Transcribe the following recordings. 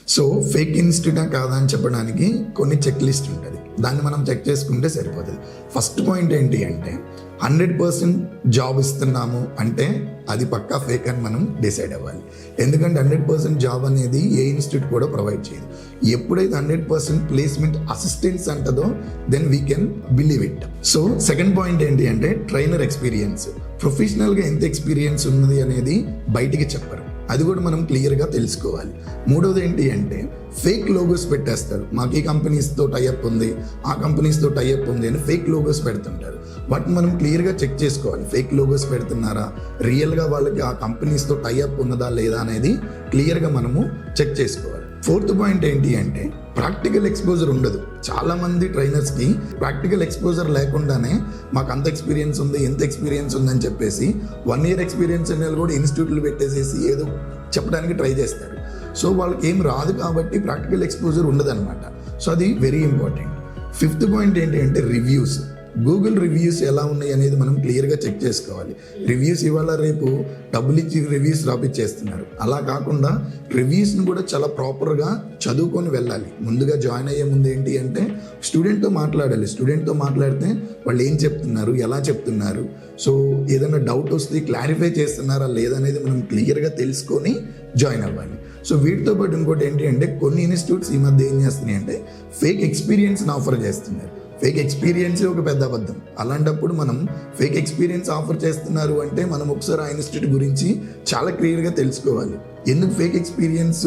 So fake ఇన్స్టిట్యూటా కాదా అని చెప్పడానికి కొన్ని చెక్ లిస్ట్ ఉంటుంది, దాన్ని మనం చెక్ చేసుకుంటే సరిపోతుంది. ఫస్ట్ పాయింట్ ఏంటి అంటే 100% జాబ్ ఇస్తున్నాము అంటే అది పక్కా ఫేక్ అని మనం డిసైడ్ అవ్వాలి. ఎందుకంటే 100% జాబ్ అనేది ఏ ఇన్స్టిట్యూట్ కూడా ప్రొవైడ్ చేయదు. ఎప్పుడైతే 100% ప్లేస్మెంట్ అసిస్టెన్స్ అంటదో then we can believe it. So second point ఏంటి అంటే ట్రైనర్ ఎక్స్పీరియన్స్. ప్రొఫెషనల్గా ఎంత ఎక్స్పీరియన్స్ ఉన్నది అనేది బయటికి చెప్పరు, అది కూడా మనం క్లియర్గా తెలుసుకోవాలి. మూడవది ఏంటి అంటే ఫేక్ లోగోస్ పెట్టేస్తారు. మాకు ఈ కంపెనీస్తో టైఅప్ ఉంది, ఆ కంపెనీస్తో టైఅప్ ఉంది అని ఫేక్ లోగోస్ పెడుతుంటారు. బట్ మనం క్లియర్గా చెక్ చేసుకోవాలి, ఫేక్ లోగోస్ పెడుతున్నారా, రియల్గా వాళ్ళకి ఆ కంపెనీస్తో టైఅప్ ఉన్నదా లేదా అనేది క్లియర్గా మనము చెక్ చేసుకోవాలి. ఫోర్త్ పాయింట్ ఏంటి అంటే ప్రాక్టికల్ ఎక్స్పోజర్ ఉండదు. చాలామంది ట్రైనర్స్కి ప్రాక్టికల్ ఎక్స్పోజర్ లేకుండానే మాకు అంత ఎక్స్పీరియన్స్ ఉంది, ఎంత ఎక్స్పీరియన్స్ ఉందని చెప్పేసి 1 year ఎక్స్పీరియన్స్ అనేది కూడా ఇన్స్టిట్యూట్లు పెట్టేసేసి ఏదో చెప్పడానికి ట్రై చేస్తారు. సో వాళ్ళకి ఏం రాదు కాబట్టి ప్రాక్టికల్ ఎక్స్పోజర్ ఉండదన్నమాట. సో అది వెరీ ఇంపార్టెంట్. ఫిఫ్త్ పాయింట్ ఏంటి అంటే రివ్యూస్. గూగుల్ రివ్యూస్ ఎలా ఉన్నాయి అనేది మనం క్లియర్గా చెక్ చేసుకోవాలి. రివ్యూస్ ఇవాళ రేపు డబ్బులు ఇచ్చి రివ్యూస్ రాపిచ్చేస్తున్నారు. అలా కాకుండా రివ్యూస్ని కూడా చాలా ప్రాపర్గా చదువుకొని వెళ్ళాలి. ముందుగా జాయిన్ అయ్యే ముందు ఏంటి అంటే స్టూడెంట్తో మాట్లాడాలి. స్టూడెంట్తో మాట్లాడితే వాళ్ళు ఏం చెప్తున్నారు, ఎలా చెప్తున్నారు, సో ఏదైనా డౌట్ వస్తే క్లారిఫై చేస్తున్నారా లేదనేది మనం క్లియర్గా తెలుసుకొని జాయిన్ అవ్వాలి. సో వీటితో పాటు ఇంకోటి ఏంటి అంటే కొన్ని ఇన్స్టిట్యూట్స్ ఈ మధ్య ఏం చేస్తున్నాయి అంటే ఫేక్ ఎక్స్పీరియన్స్ని ఆఫర్ చేస్తున్నారు. ఫేక్ ఎక్స్పీరియన్స్ ఒక పెద్ద అబద్ధం. అలాంటప్పుడు మనం ఫేక్ ఎక్స్పీరియన్స్ ఆఫర్ చేస్తున్నారు అంటే మనం ఒకసారి ఆ ఇన్స్టిట్యూట్ గురించి చాలా క్లియర్గా తెలుసుకోవాలి. ఎందుకు ఫేక్ ఎక్స్పీరియన్స్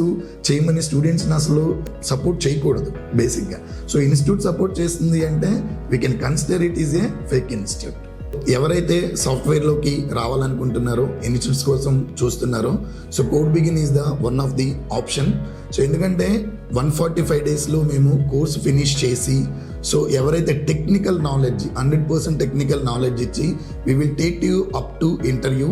చేయమని స్టూడెంట్స్ని అసలు సపోర్ట్ చేయకూడదు బేసిక్గా. సో ఇన్స్టిట్యూట్ సపోర్ట్ చేస్తుంది అంటే we can consider it is a fake institute. ఎవరైతే సాఫ్ట్వేర్లోకి రావాలనుకుంటున్నారో, ఇన్స్టిట్యూట్స్ కోసం చూస్తున్నారో, so code begin is the one of the option. So ఎందుకంటే 145 daysలో మేము కోర్స్ ఫినిష్ చేసి, సో ఎవరైతే టెక్నికల్ నాలెడ్జ్ 100% టెక్నికల్ నాలెడ్జ్ ఇచ్చి we will take you up to interview.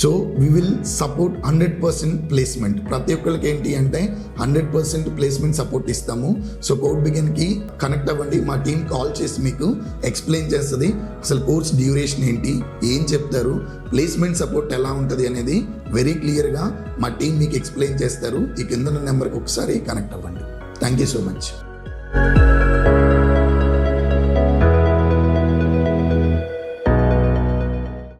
So we will support 100% placement. ప్రతి ఒక్కరికి ఏంటి అంటే 100% ప్లేస్మెంట్ సపోర్ట్ ఇస్తాము. సో కోడ్ బిగిన్కి కనెక్ట్ అవ్వండి, మా టీం కాల్ చేసి మీకు ఎక్స్ప్లెయిన్ చేస్తుంది అసలు కోర్స్ డ్యూరేషన్ ఏంటి, ఏం చెప్తారు, ప్లేస్మెంట్ సపోర్ట్ ఎలా ఉంటుంది అనేది వెరీ క్లియర్గా మా టీం మీకు ఎక్స్ప్లెయిన్ చేస్తారు. ఈ కింద నెంబర్కి ఒకసారి కనెక్ట్ అవ్వండి. Thank you so much.